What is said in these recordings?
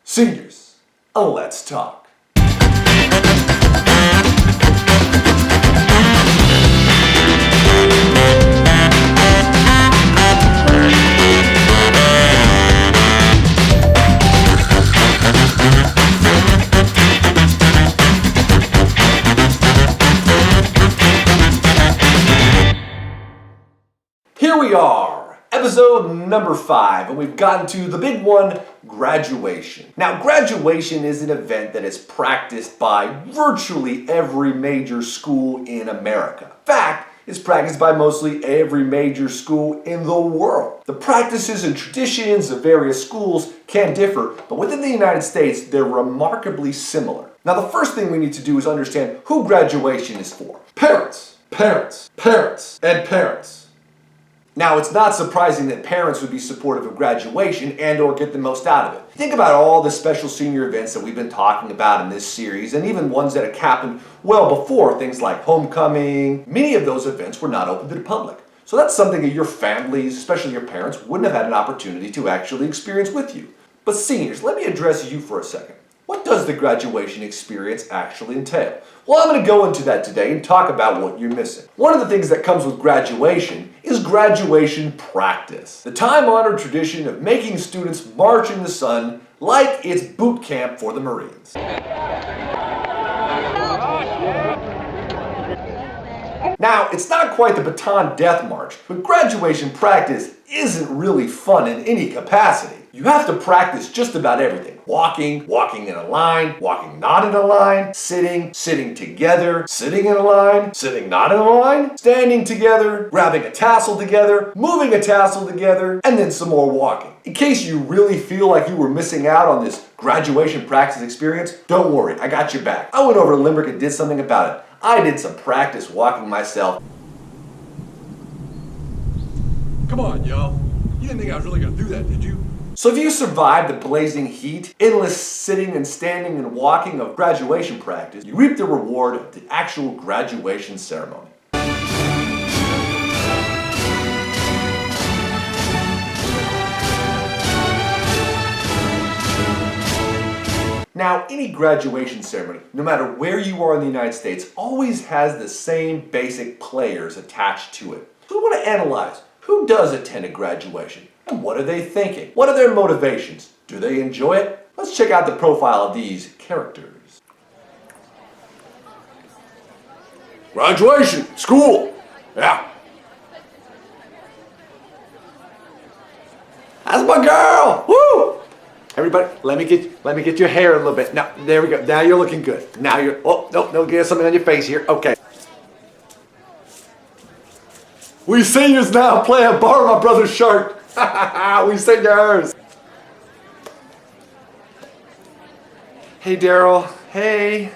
Seniors, let's talk. Here we are, episode number 5, and we've gotten to the big one, graduation. Now, graduation is an event that is practiced by virtually every major school in America. In fact, it's practiced by mostly every major school in the world. The practices and traditions of various schools can differ, but within the United States, they're remarkably similar. Now, the first thing we need to do is understand who graduation is for. Parents, parents, parents, and parents. Now, it's not surprising that parents would be supportive of graduation and or get the most out of it. Think about all the special senior events that we've been talking about in this series, and even ones that have happened well before, things like homecoming. Many of those events were not open to the public. So that's something that your families, especially your parents, wouldn't have had an opportunity to actually experience with you. But seniors, let me address you for a second. What does the graduation experience actually entail? Well, I'm going to go into that today and talk about what you're missing. One of the things that comes with graduation is graduation practice. The time-honored tradition of making students march in the sun like it's boot camp for the Marines. Now, it's not quite the Baton Death March, but graduation practice isn't really fun in any capacity. You have to practice just about everything. Walking in a line, walking not in a line, sitting together, sitting in a line, sitting not in a line, standing together, grabbing a tassel together, moving a tassel together, and then some more walking. In case you really feel like you were missing out on this graduation practice experience, don't worry, I got your back. I went over to Lynbrook and did something about it. I did some practice walking myself. Come on, y'all. You didn't think I was really gonna do that, did you? So if you survive the blazing heat, endless sitting and standing and walking of graduation practice, you reap the reward of the actual graduation ceremony. Now, any graduation ceremony, no matter where you are in the United States, always has the same basic players attached to it. So we want to analyze who does attend a graduation. And what are they thinking? What are their motivations? Do they enjoy it? Let's check out the profile of these characters. Graduation, school, yeah. That's my girl, woo! Everybody, let me get your hair a little bit. Now, there we go. Now you're looking good. Now you're, oh, no, don't get something on your face here. Okay. We seniors now play a borrow my brother's shirt. We singers. Hey, Daryl. Hey.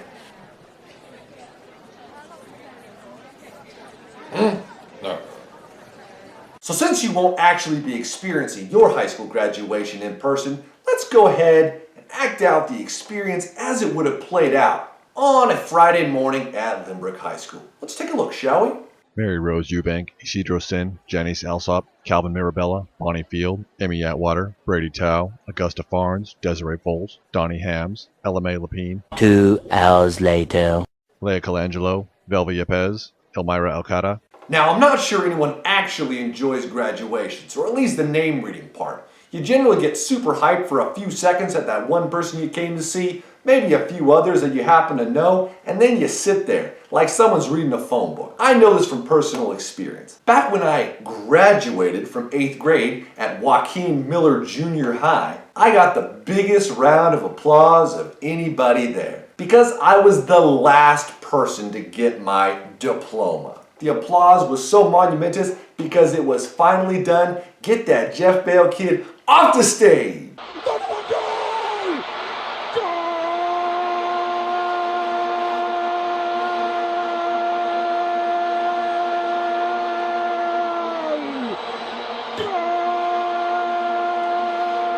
No. So since you won't actually be experiencing your high school graduation in person, let's go ahead and act out the experience as it would have played out on a Friday morning at Lynbrook High School. Let's take a look, shall we? Mary Rose Eubank, Isidro Sin, Janice Alsop, Calvin Mirabella, Bonnie Field, Emmy Atwater, Brady Tao, Augusta Farnes, Desiree Foles, Donnie Hams, Ella Mae Lapine, 2 hours later, Leah Colangelo, Velva Yepes, Elmira Alcada. Now, I'm not sure anyone actually enjoys graduations, or at least the name reading part. You generally get super hyped for a few seconds at that one person you came to see, maybe a few others that you happen to know, and then you sit there like someone's reading a phone book. I know this from personal experience. Back when I graduated from 8th grade at Joaquin Miller Junior High, I got the biggest round of applause of anybody there because I was the last person to get my diploma. The applause was so monumentous because it was finally done. Get that Jeff Bale kid off the stage.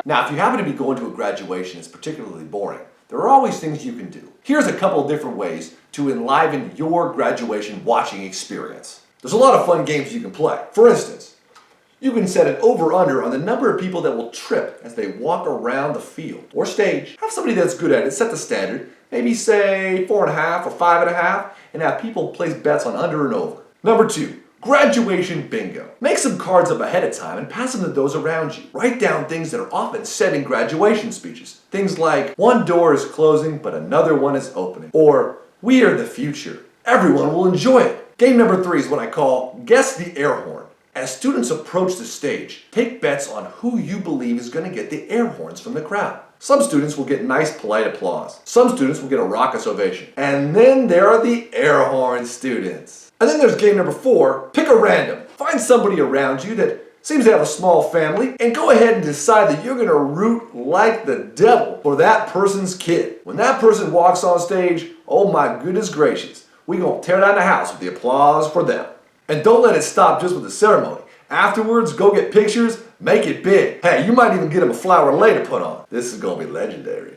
Now, if you happen to be going to a graduation that's particularly boring, there are always things you can do. Here's a couple of different ways to enliven your graduation watching experience. There's a lot of fun games you can play. For instance, You can set an over-under on the number of people that will trip as they walk around the field or stage. Have somebody that's good at it set the standard, maybe say 4.5 or 5.5, and have people place bets on under and over. Number 2. Graduation bingo. Make some cards up ahead of time and pass them to those around you. Write down things that are often said in graduation speeches. Things like, one door is closing but another one is opening. Or, we are the future. Everyone will enjoy it. Game number 3 is what I call guess the air horn. As students approach the stage, take bets on who you believe is going to get the air horns from the crowd. Some students will get nice, polite applause. Some students will get a raucous ovation. And then there are the air horn students. And then there's game number 4, pick a random. Find somebody around you that seems to have a small family and go ahead and decide that you're going to root like the devil for that person's kid. When that person walks on stage, oh my goodness gracious, we're going to tear down the house with the applause for them. And don't let it stop just with the ceremony. Afterwards, go get pictures, make it big. Hey, you might even get them a flower lei to put on. This is going to be legendary.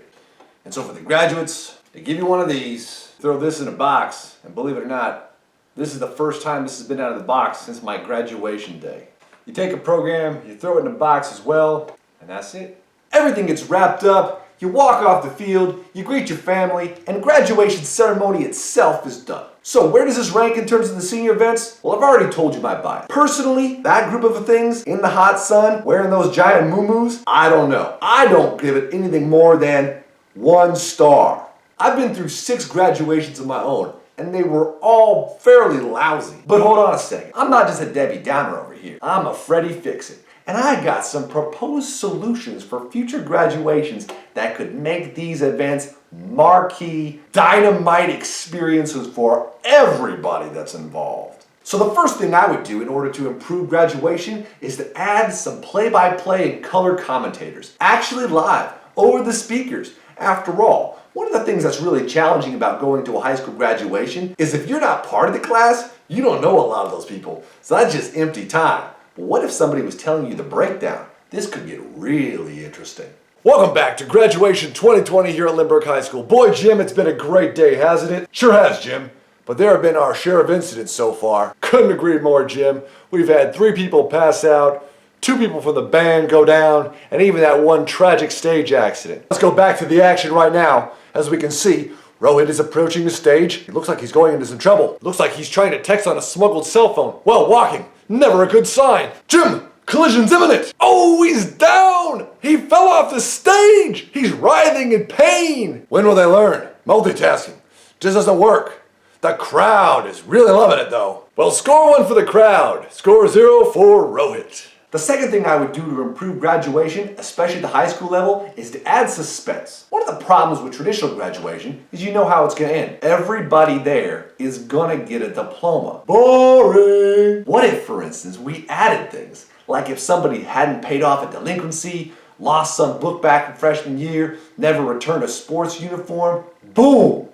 And so for the graduates, they give you one of these, throw this in a box, and believe it or not, this is the first time this has been out of the box since my graduation day. You take a program, you throw it in a box as well, and that's it. Everything gets wrapped up, you walk off the field, you greet your family, and graduation ceremony itself is done. So where does this rank in terms of the senior events? Well, I've already told you my bias. Personally, that group of things in the hot sun, wearing those giant muumuus, I don't know. I don't give it anything more than 1 star. I've been through 6 graduations of my own, and they were all fairly lousy. But hold on a second. I'm not just a Debbie Downer over here. I'm a Freddie Fix-It. And I got some proposed solutions for future graduations that could make these events marquee, dynamite experiences for everybody that's involved. So the first thing I would do in order to improve graduation is to add some play-by-play and color commentators, actually live, over the speakers. After all, one of the things that's really challenging about going to a high school graduation is if you're not part of the class, you don't know a lot of those people. So that's just empty time. But what if somebody was telling you the breakdown? This could get really interesting. Welcome back to Graduation 2020 here at Lynbrook High School. Boy, Jim, it's been a great day, hasn't it? Sure has, Jim. But there have been our share of incidents so far. Couldn't agree more, Jim. We've had 3 people pass out, 2 people from the band go down, and even that one tragic stage accident. Let's go back to the action right now. As we can see, Rohit is approaching the stage. It looks like he's going into some trouble. Looks like he's trying to text on a smuggled cell phone while walking. Never a good sign. Jim, collision's imminent. Oh, he's down. He fell off the stage. He's writhing in pain. When will they learn? Multitasking just doesn't work. The crowd is really loving it though. Well, score 1 for the crowd. Score 0 for Rohit. The second thing I would do to improve graduation, especially at the high school level, is to add suspense. One of the problems with traditional graduation is you know how it's going to end. Everybody there is going to get a diploma. Boring! What if, for instance, we added things like if somebody hadn't paid off a delinquency, lost some book back in freshman year, never returned a sports uniform, boom!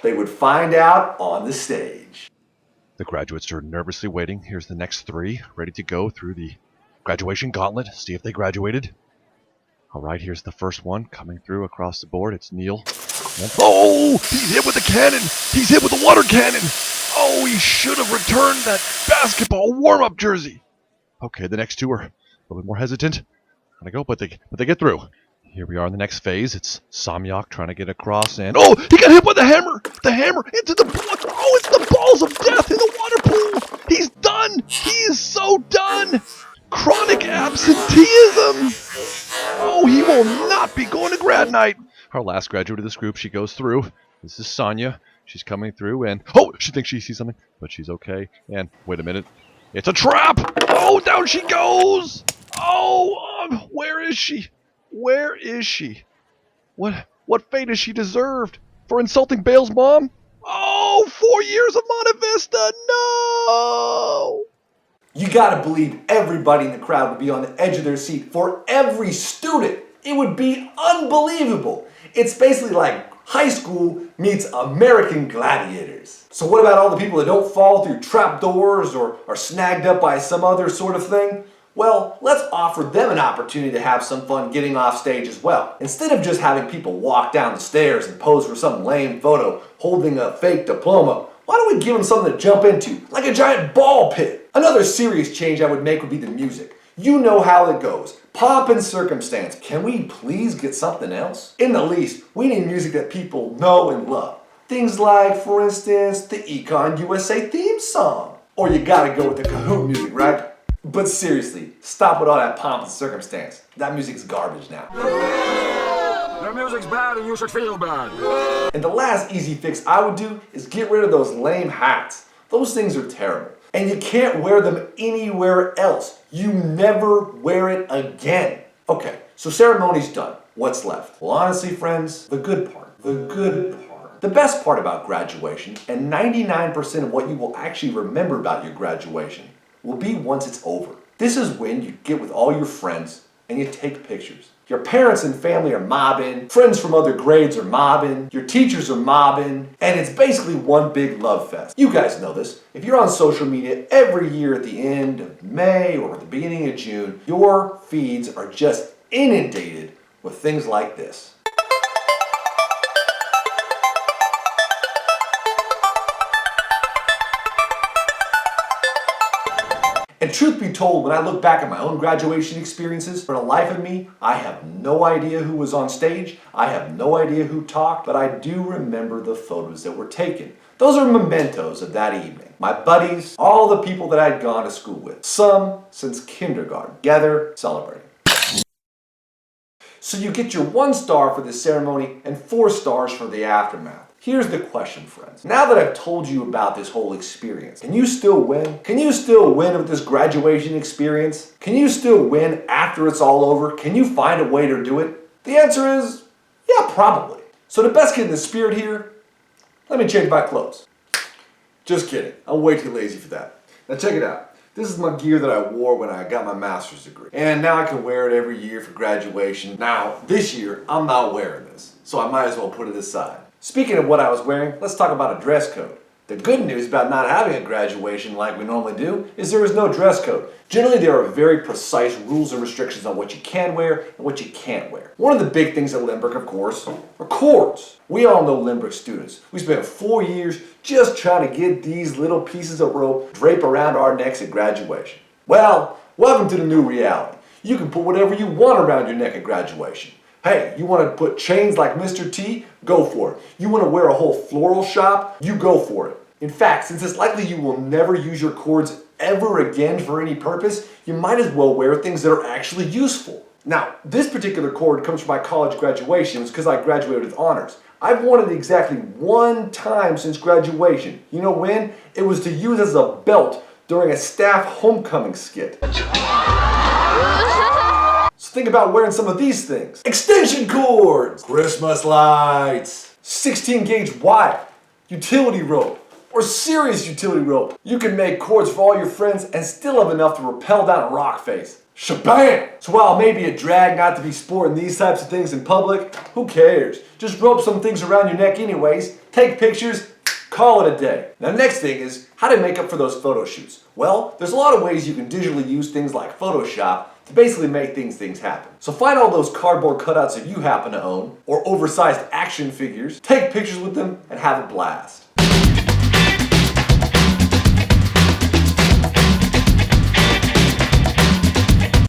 They would find out on the stage. The graduates are nervously waiting. Here's the next 3, ready to go through the graduation gauntlet, see if they graduated. All right, here's the first one coming through across the board. It's Neil. Oh, he's hit with a cannon. He's hit with a water cannon. Oh, he should have returned that basketball warm-up jersey. Okay, the next 2 are a little bit more hesitant. Gonna go, but they get through. Here we are in the next phase. It's Samyak trying to get across, and oh, he got hit with the hammer. The hammer into the pool. Oh, it's the balls of death in the water pool. He's done. He is so done. Chronic absenteeism! Oh, he will not be going to grad night! Our last graduate of this group, she goes through. This is Sonia. She's coming through and... Oh! She thinks she sees something, but she's okay. And, wait a minute. It's a trap! Oh, down she goes! Oh, where is she? Where is she? What fate has she deserved? For insulting Bale's mom? Oh, 4 years of Monte Vista! No! You gotta believe everybody in the crowd would be on the edge of their seat for every student. It would be unbelievable. It's basically like high school meets American Gladiators. So what about all the people that don't fall through trapdoors or are snagged up by some other sort of thing? Well, let's offer them an opportunity to have some fun getting off stage as well. Instead of just having people walk down the stairs and pose for some lame photo holding a fake diploma, why don't we give them something to jump into, like a giant ball pit? Another serious change I would make would be the music. You know how it goes. Pomp and circumstance. Can we please get something else? In the least, we need music that people know and love. Things like, for instance, the Econ USA theme song. Or you gotta go with the Kahoot music, right? But seriously, stop with all that pomp and circumstance. That music's garbage now. The music's bad and you should feel bad. And the last easy fix I would do is get rid of those lame hats. Those things are terrible. And you can't wear them anywhere else. You never wear it again. Okay, so ceremony's done. What's left? Well, honestly, friends, the good part. The good part. The best part about graduation, and 99% of what you will actually remember about your graduation, will be once it's over. This is when you get with all your friends and you take pictures. Your parents and family are mobbing, friends from other grades are mobbing, your teachers are mobbing, and it's basically one big love fest. You guys know this. If you're on social media every year at the end of May or at the beginning of June, your feeds are just inundated with things like this. And truth be told, when I look back at my own graduation experiences, for the life of me, I have no idea who was on stage, I have no idea who talked, but I do remember the photos that were taken. Those are mementos of that evening. My buddies, all the people that I'd gone to school with, some since kindergarten, together celebrating. So you get your 1 star for the ceremony and 4 stars for the aftermath. Here's the question, friends. Now that I've told you about this whole experience, can you still win? Can you still win with this graduation experience? Can you still win after it's all over? Can you find a way to do it? The answer is, yeah, probably. So to best get in the spirit here, let me change my clothes. Just kidding. I'm way too lazy for that. Now check it out. This is my gear that I wore when I got my master's degree. And now I can wear it every year for graduation. Now, this year, I'm not wearing this, so I might as well put it aside. Speaking of what I was wearing, let's talk about a dress code. The good news about not having a graduation like we normally do is there is no dress code. Generally, there are very precise rules and restrictions on what you can wear and what you can't wear. One of the big things at Lynbrook, of course, are cords. We all know Lynbrook students. We spent 4 years just trying to get these little pieces of rope drape around our necks at graduation. Well, welcome to the new reality. You can put whatever you want around your neck at graduation. Hey, you want to put chains like Mr. T? Go for it. You want to wear a whole floral shop? You go for it. In fact, since it's likely you will never use your cords ever again for any purpose, you might as well wear things that are actually useful. Now, this particular cord comes from my college graduation because I graduated with honors. I've worn it exactly 1 time since graduation. You know when? It was to use as a belt during a staff homecoming skit. So think about wearing some of these things. Extension cords, Christmas lights, 16 gauge wire, utility rope, or serious utility rope. You can make cords for all your friends and still have enough to rappel down a rock face. Shabam! So while it may be a drag not to be sporting these types of things in public, who cares? Just rope some things around your neck anyways, take pictures, call it a day. Now the next thing is how to make up for those photo shoots. Well, there's a lot of ways you can digitally use things like Photoshop to basically make things happen. So find all those cardboard cutouts that you happen to own, or oversized action figures, take pictures with them, and have a blast.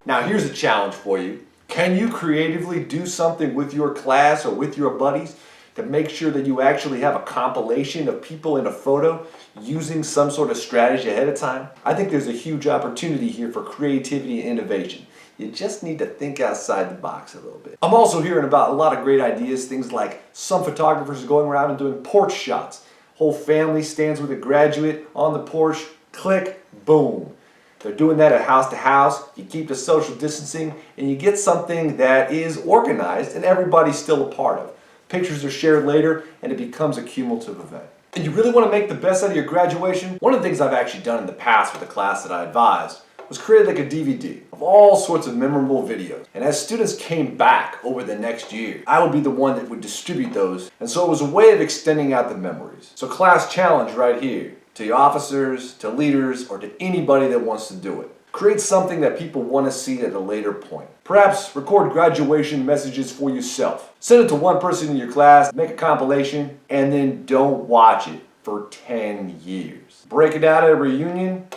Now here's a challenge for you. Can you creatively do something with your class or with your buddies to make sure that you actually have a compilation of people in a photo using some sort of strategy ahead of time? I think there's a huge opportunity here for creativity and innovation. You just need to think outside the box a little bit. I'm also hearing about a lot of great ideas, things like some photographers going around and doing porch shots. Whole family stands with a graduate on the porch, click, boom. They're doing that at house to house. You keep the social distancing and you get something that is organized and everybody's still a part of. Pictures are shared later and it becomes a cumulative event. And you really want to make the best out of your graduation? One of the things I've actually done in the past with the class that I advised was create like a DVD of all sorts of memorable videos. And as students came back over the next year, I would be the one that would distribute those. And so it was a way of extending out the memories. So class challenge right here to your officers, to leaders, or to anybody that wants to do it. Create something that people want to see at a later point. Perhaps record graduation messages for yourself. Send it to one person in your class, make a compilation, and then don't watch it for 10 years. Break it out at a reunion,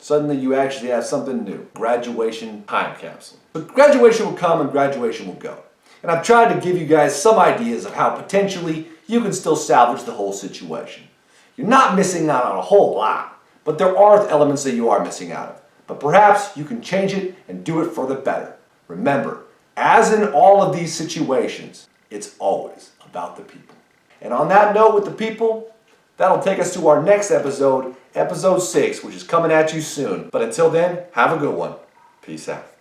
Suddenly you actually have something new. Graduation time capsule. But graduation will come and graduation will go. And I've tried to give you guys some ideas of how potentially you can still salvage the whole situation. You're not missing out on a whole lot, but there are elements that you are missing out of. But perhaps you can change it and do it for the better. Remember, as in all of these situations, it's always about the people. And on that note with the people, that'll take us to our next episode, episode 6, which is coming at you soon. But until then, have a good one. Peace out.